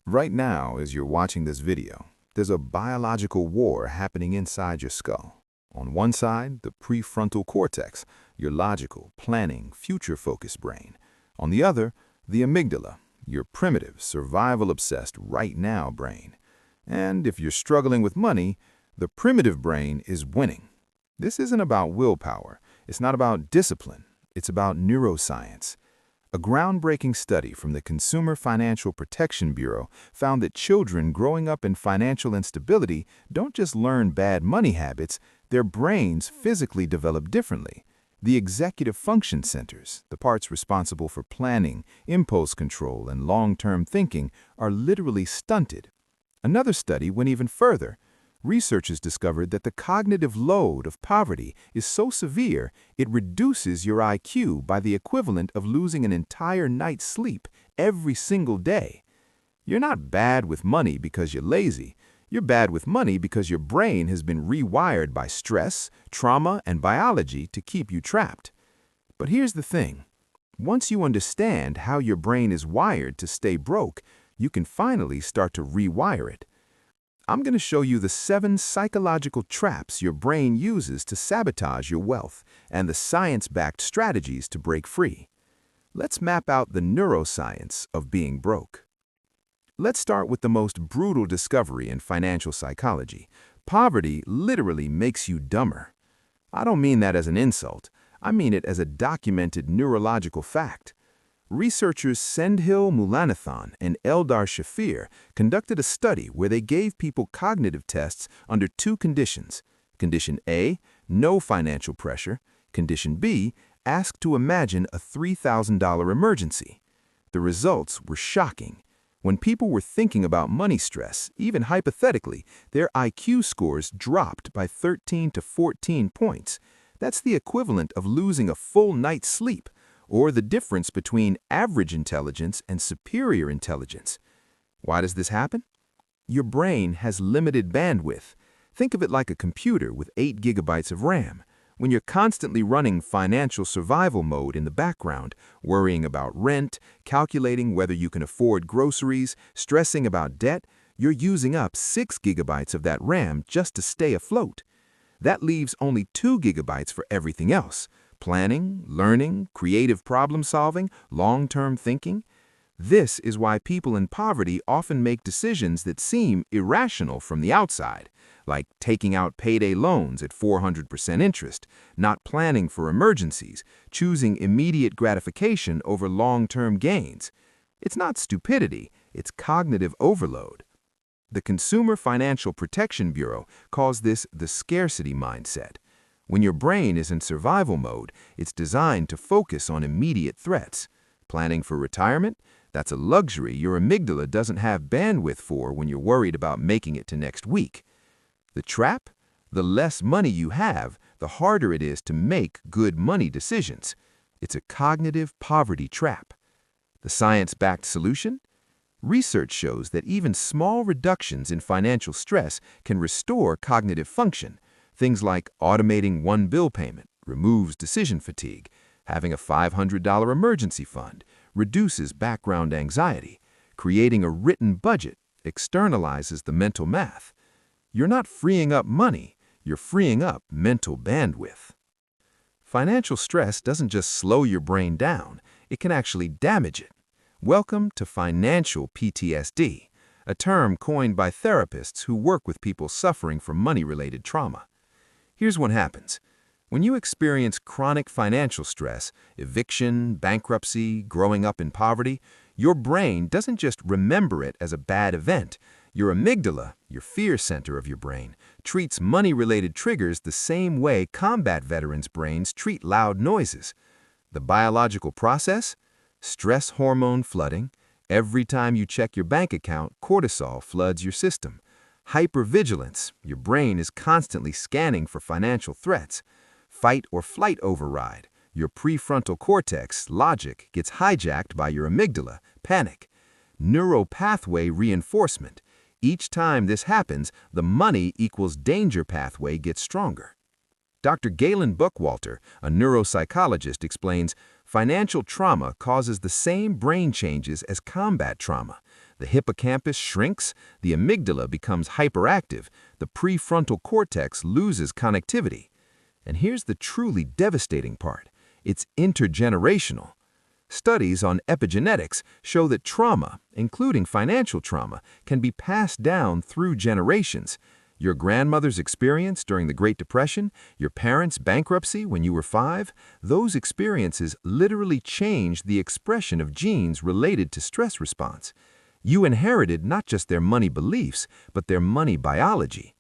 Right now, as you're watching this video, there's a biological war happening inside your skull. On one side, the prefrontal cortex, your logical, planning, future-focused brain. On the other, the amygdala, your primitive, survival-obsessed right-now brain. And if you're struggling with money, the primitive brain is winning. This isn't about willpower. It's not about discipline. It's about neuroscience. A groundbreaking study from the Consumer Financial Protection Bureau found that children growing up in financial instability don't just learn bad money habits, their brains physically develop differently. The executive function centers, the parts responsible for planning, impulse control, and long-term thinking, are literally stunted. Another study went even further. Researchers discovered that the cognitive load of poverty is so severe it reduces your IQ by the equivalent of losing an entire night's sleep every single day. You're not bad with money because you're lazy. You're bad with money because your brain has been rewired by stress, trauma, and biology to keep you trapped. But here's the thing. Once you understand how your brain is wired to stay broke, you can finally start to rewire it. I'm going to show you the 7 psychological traps your brain uses to sabotage your wealth and the science-backed strategies to break free. Let's map out the neuroscience of being broke. Let's start with the most brutal discovery in financial psychology. Poverty literally makes you dumber. I don't mean that as an insult. I mean it as a documented neurological fact. Researchers Sendhil Mullainathan and Eldar Shafir conducted a study where they gave people cognitive tests under 2 conditions. Condition A, no financial pressure. Condition B, asked to imagine a $3,000 emergency. The results were shocking. When people were thinking about money stress, even hypothetically, their IQ scores dropped by 13 to 14 points. That's the equivalent of losing a full night's sleep, or the difference between average intelligence and superior intelligence. Why does this happen? Your brain has limited bandwidth. Think of it like a computer with 8 gigabytes of RAM. When you're constantly running financial survival mode in the background, worrying about rent, calculating whether you can afford groceries, stressing about debt, you're using up 6 gigabytes of that RAM just to stay afloat. That leaves only 2 gigabytes for everything else. Planning, learning, creative problem-solving, long-term thinking. This is why people in poverty often make decisions that seem irrational from the outside, like taking out payday loans at 400% interest, not planning for emergencies, choosing immediate gratification over long-term gains. It's not stupidity, it's cognitive overload. The Consumer Financial Protection Bureau calls this the scarcity mindset. When your brain is in survival mode, it's designed to focus on immediate threats. Planning for retirement? That's a luxury your amygdala doesn't have bandwidth for when you're worried about making it to next week. The trap? The less money you have, the harder it is to make good money decisions. It's a cognitive poverty trap. The science-backed solution? Research shows that even small reductions in financial stress can restore cognitive function. Things like automating one bill payment removes decision fatigue, having a $500 emergency fund reduces background anxiety, creating a written budget externalizes the mental math. You're not freeing up money, you're freeing up mental bandwidth. Financial stress doesn't just slow your brain down, it can actually damage it. Welcome to financial PTSD, a term coined by therapists who work with people suffering from money-related trauma. Here's what happens. When you experience chronic financial stress, eviction, bankruptcy, growing up in poverty, your brain doesn't just remember it as a bad event. Your amygdala, your fear center of your brain, treats money-related triggers the same way combat veterans' brains treat loud noises. The biological process? Stress hormone flooding. Every time you check your bank account, cortisol floods your system. Hypervigilance, your brain is constantly scanning for financial threats. Fight or flight override, your prefrontal cortex, logic, gets hijacked by your amygdala, panic. Neuropathway reinforcement, each time this happens, the money equals danger pathway gets stronger. Dr. Galen Buckwalter, a neuropsychologist, explains, financial trauma causes the same brain changes as combat trauma. The hippocampus shrinks, the amygdala becomes hyperactive, the prefrontal cortex loses connectivity. And here's the truly devastating part. It's intergenerational. Studies on epigenetics show that trauma, including financial trauma, can be passed down through generations. Your grandmother's experience during the Great Depression, your parents' bankruptcy when you were 5, those experiences literally changed the expression of genes related to stress response. You inherited not just their money beliefs, but their money biology.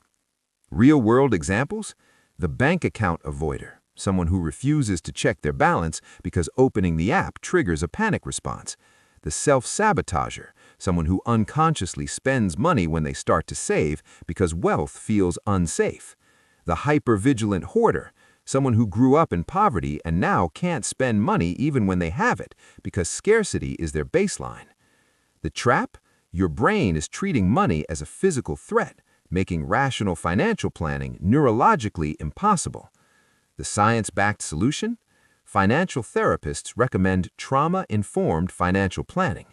Real-world examples? The bank account avoider, someone who refuses to check their balance because opening the app triggers a panic response. The self-sabotager, someone who unconsciously spends money when they start to save because wealth feels unsafe. The hyper-vigilant hoarder, someone who grew up in poverty and now can't spend money even when they have it because scarcity is their baseline. The trap? Your brain is treating money as a physical threat, making rational financial planning neurologically impossible. The science-backed solution? Financial therapists recommend trauma-informed financial planning.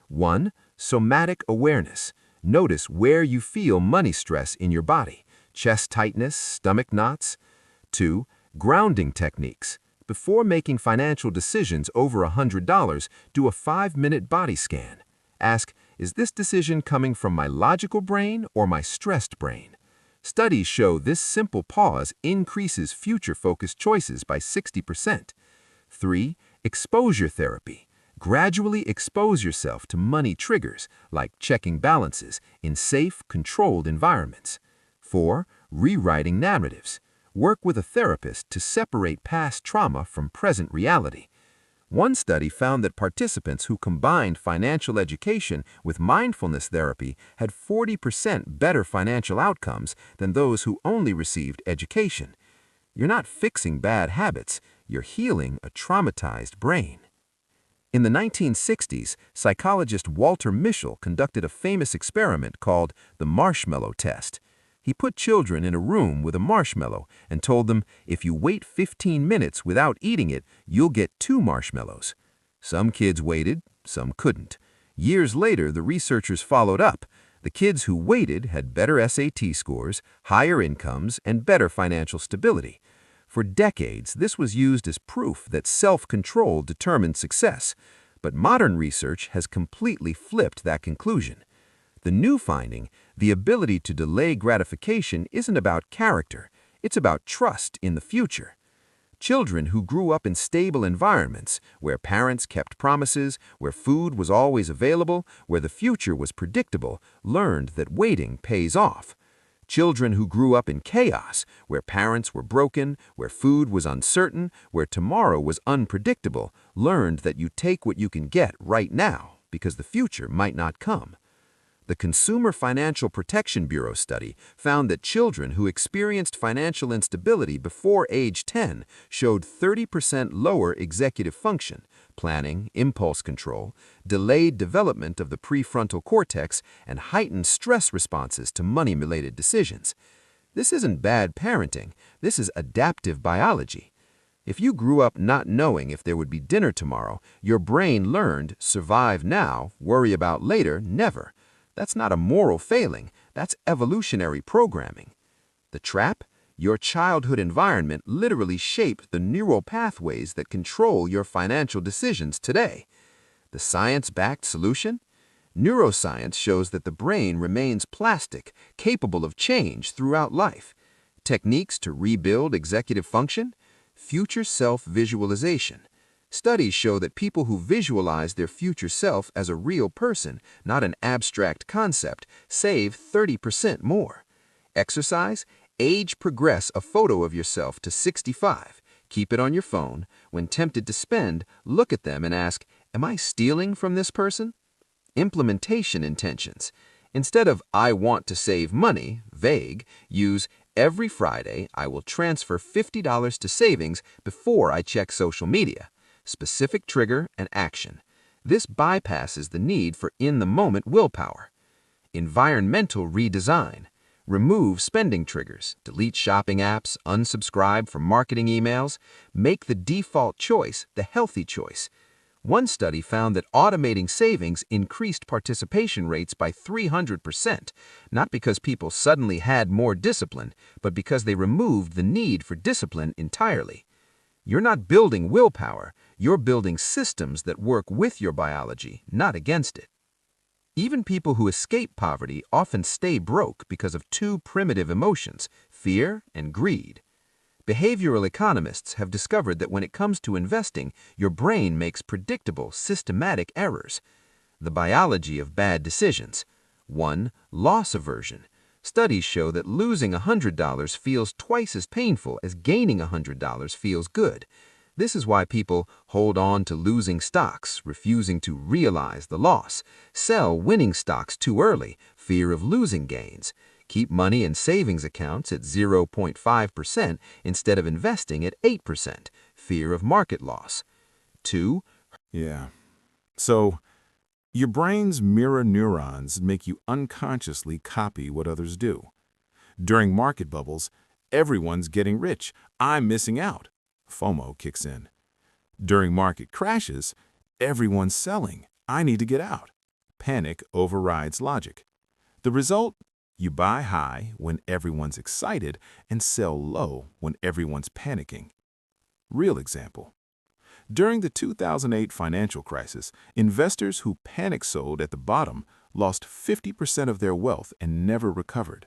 1. Somatic awareness. Notice where you feel money stress in your body, chest tightness, stomach knots. 2. Grounding techniques. Before making financial decisions over $100, do a 5-minute body scan. Ask, is this decision coming from my logical brain or my stressed brain? Studies show this simple pause increases future-focused choices by 60%. 3. Exposure therapy. Gradually expose yourself to money triggers, like checking balances, in safe, controlled environments. 4. Rewriting narratives. Work with a therapist to separate past trauma from present reality. One study found that participants who combined financial education with mindfulness therapy had 40% better financial outcomes than those who only received education. You're not fixing bad habits, you're healing a traumatized brain. In the 1960s, psychologist Walter Mischel conducted a famous experiment called the marshmallow test. He put children in a room with a marshmallow and told them, if you wait 15 minutes without eating it, you'll get 2 marshmallows. Some kids waited, some couldn't. Years later, the researchers followed up. The kids who waited had better SAT scores, higher incomes, and better financial stability. For decades, this was used as proof that self-control determined success. But modern research has completely flipped that conclusion. The new finding, the ability to delay gratification, isn't about character, it's about trust in the future. Children who grew up in stable environments, where parents kept promises, where food was always available, where the future was predictable, learned that waiting pays off. Children who grew up in chaos, where parents were broken, where food was uncertain, where tomorrow was unpredictable, learned that you take what you can get right now, because the future might not come. The Consumer Financial Protection Bureau study found that children who experienced financial instability before age 10 showed 30% lower executive function, planning, impulse control, delayed development of the prefrontal cortex, and heightened stress responses to money-related decisions. This isn't bad parenting, this is adaptive biology. If you grew up not knowing if there would be dinner tomorrow, your brain learned, survive now, worry about later, never. That's not a moral failing, that's evolutionary programming. The trap? Your childhood environment literally shaped the neural pathways that control your financial decisions today. The science-backed solution? Neuroscience shows that the brain remains plastic, capable of change throughout life. Techniques to rebuild executive function? Future self-visualization. Studies show that people who visualize their future self as a real person, not an abstract concept, save 30% more. Exercise? Age progress a photo of yourself to 65. Keep it on your phone. When tempted to spend, look at them and ask, am I stealing from this person? Implementation intentions. Instead of I want to save money, vague, use every Friday I will transfer $50 to savings before I check social media. Specific trigger and action. This bypasses the need for in-the-moment willpower. Environmental redesign. Remove spending triggers, delete shopping apps, unsubscribe from marketing emails. Make the default choice the healthy choice. One study found that automating savings increased participation rates by 300%, not because people suddenly had more discipline, but because they removed the need for discipline entirely. You're not building willpower, you're building systems that work with your biology, not against it. Even people who escape poverty often stay broke because of two primitive emotions, fear and greed. Behavioral economists have discovered that when it comes to investing, your brain makes predictable, systematic errors. The biology of bad decisions. 1. Loss aversion. Studies show that losing $100 feels twice as painful as gaining $100 feels good. This is why people hold on to losing stocks, refusing to realize the loss, sell winning stocks too early, fear of losing gains, keep money in savings accounts at 0.5% instead of investing at 8%, fear of market loss. 2. Yeah. So, your brain's mirror neurons make you unconsciously copy what others do. During market bubbles, everyone's getting rich. I'm missing out. FOMO kicks in. During market crashes, everyone's selling. I need to get out. Panic overrides logic. The result? You buy high when everyone's excited and sell low when everyone's panicking. Real example. During the 2008 financial crisis, investors who panic sold at the bottom lost 50% of their wealth and never recovered.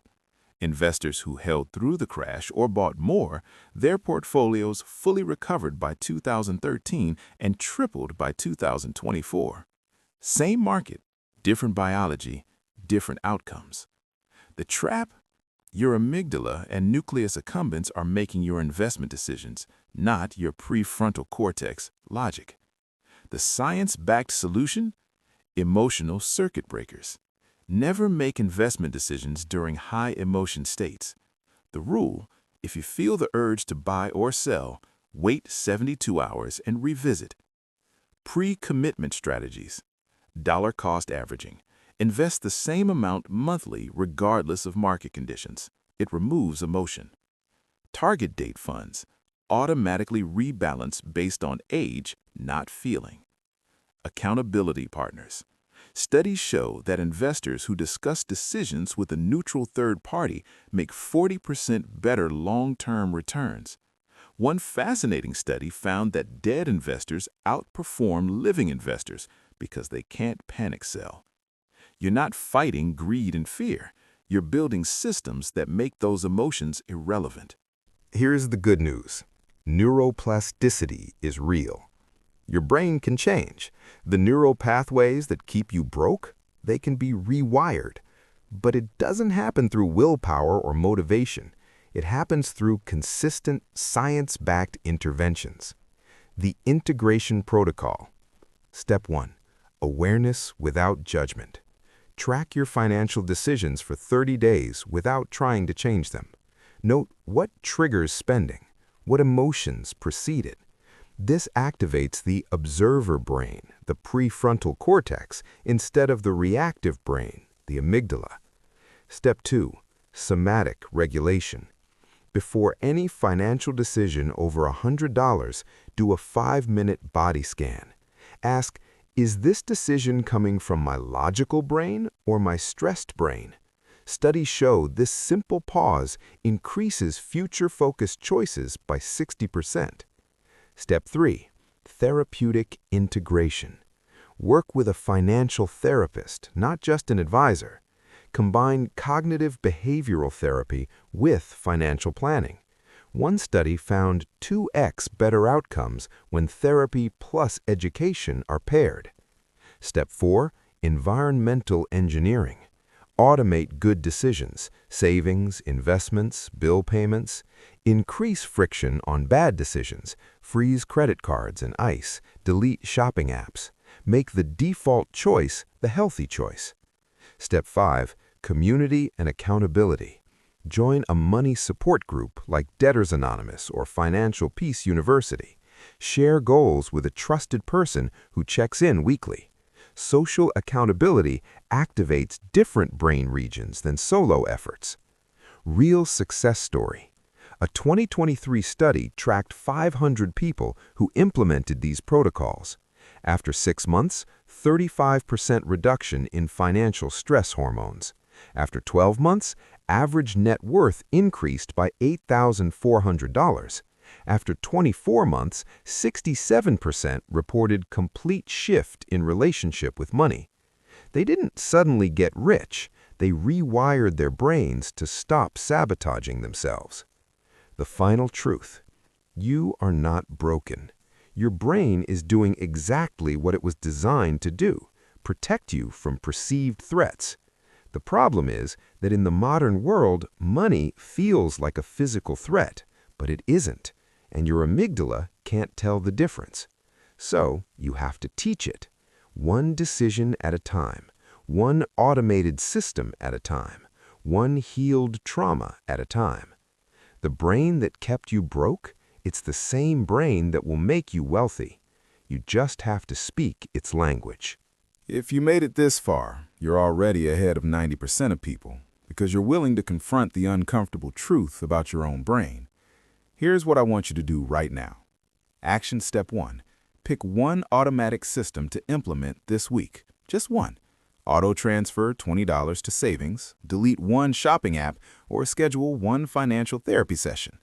Investors who held through the crash or bought more, their portfolios fully recovered by 2013 and tripled by 2024. Same market, different biology, different outcomes. The trap? Your amygdala and nucleus accumbens are making your investment decisions, not your prefrontal cortex logic. The science-backed solution? Emotional circuit breakers. Never make investment decisions during high emotion states. The rule, if you feel the urge to buy or sell, wait 72 hours and revisit. Pre-commitment strategies. Dollar cost averaging. Invest the same amount monthly regardless of market conditions. It removes emotion. Target date funds. Automatically rebalance based on age, not feeling. Accountability partners. Studies show that investors who discuss decisions with a neutral third party make 40% better long-term returns. One fascinating study found that dead investors outperform living investors because they can't panic sell. You're not fighting greed and fear. You're building systems that make those emotions irrelevant. Here's the good news. Neuroplasticity is real. Your brain can change. The neural pathways that keep you broke, they can be rewired. But it doesn't happen through willpower or motivation. It happens through consistent, science-backed interventions. The integration protocol. Step 1. Awareness without judgment. Track your financial decisions for 30 days without trying to change them. Note what triggers spending, what emotions precede it. This activates the observer brain, the prefrontal cortex, instead of the reactive brain, the amygdala. Step 2. Somatic regulation. Before any financial decision over $100, do a 5-minute body scan. Ask, is this decision coming from my logical brain or my stressed brain? Studies show this simple pause increases future-focused choices by 60%. Step 3. Therapeutic integration. Work with a financial therapist, not just an advisor. Combine cognitive behavioral therapy with financial planning. One study found 2x better outcomes when therapy plus education are paired. Step 4. Environmental engineering. Automate good decisions, savings, investments, bill payments. Increase friction on bad decisions, freeze credit cards and ICE, delete shopping apps. Make the default choice the healthy choice. Step 5. Community and accountability. Join a money support group like Debtors Anonymous or Financial Peace University. Share goals with a trusted person who checks in weekly. Social accountability activates different brain regions than solo efforts. Real success story. A 2023 study tracked 500 people who implemented these protocols. After 6 months, 35% reduction in financial stress hormones. After 12 months, average net worth increased by $8,400. After 24 months, 67% reported complete shift in relationship with money. They didn't suddenly get rich. They rewired their brains to stop sabotaging themselves. The final truth: you are not broken. Your brain is doing exactly what it was designed to do: protect you from perceived threats. The problem is that in the modern world, money feels like a physical threat, but it isn't, and your amygdala can't tell the difference. So you have to teach it, one decision at a time, one automated system at a time, one healed trauma at a time. The brain that kept you broke, it's the same brain that will make you wealthy. You just have to speak its language. If you made it this far, you're already ahead of 90% of people because you're willing to confront the uncomfortable truth about your own brain. Here's what I want you to do right now. Action step 1. Pick one automatic system to implement this week. Just one. Auto-transfer $20 to savings, delete one shopping app, or schedule one financial therapy session.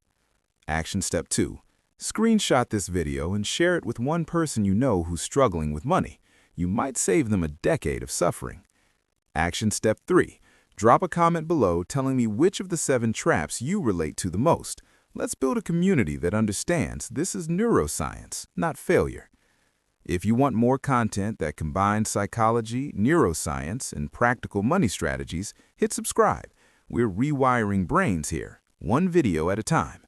Action step 2. Screenshot this video and share it with one person you know who's struggling with money. You might save them a decade of suffering. Action step 3. Drop a comment below telling me which of the 7 traps you relate to the most. Let's build a community that understands this is neuroscience, not failure. If you want more content that combines psychology, neuroscience, and practical money strategies, hit subscribe. We're rewiring brains here, one video at a time.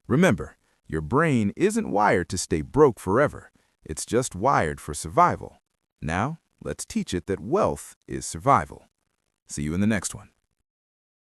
Remember, your brain isn't wired to stay broke forever. It's just wired for survival. Now, let's teach it that wealth is survival. See you in the next one.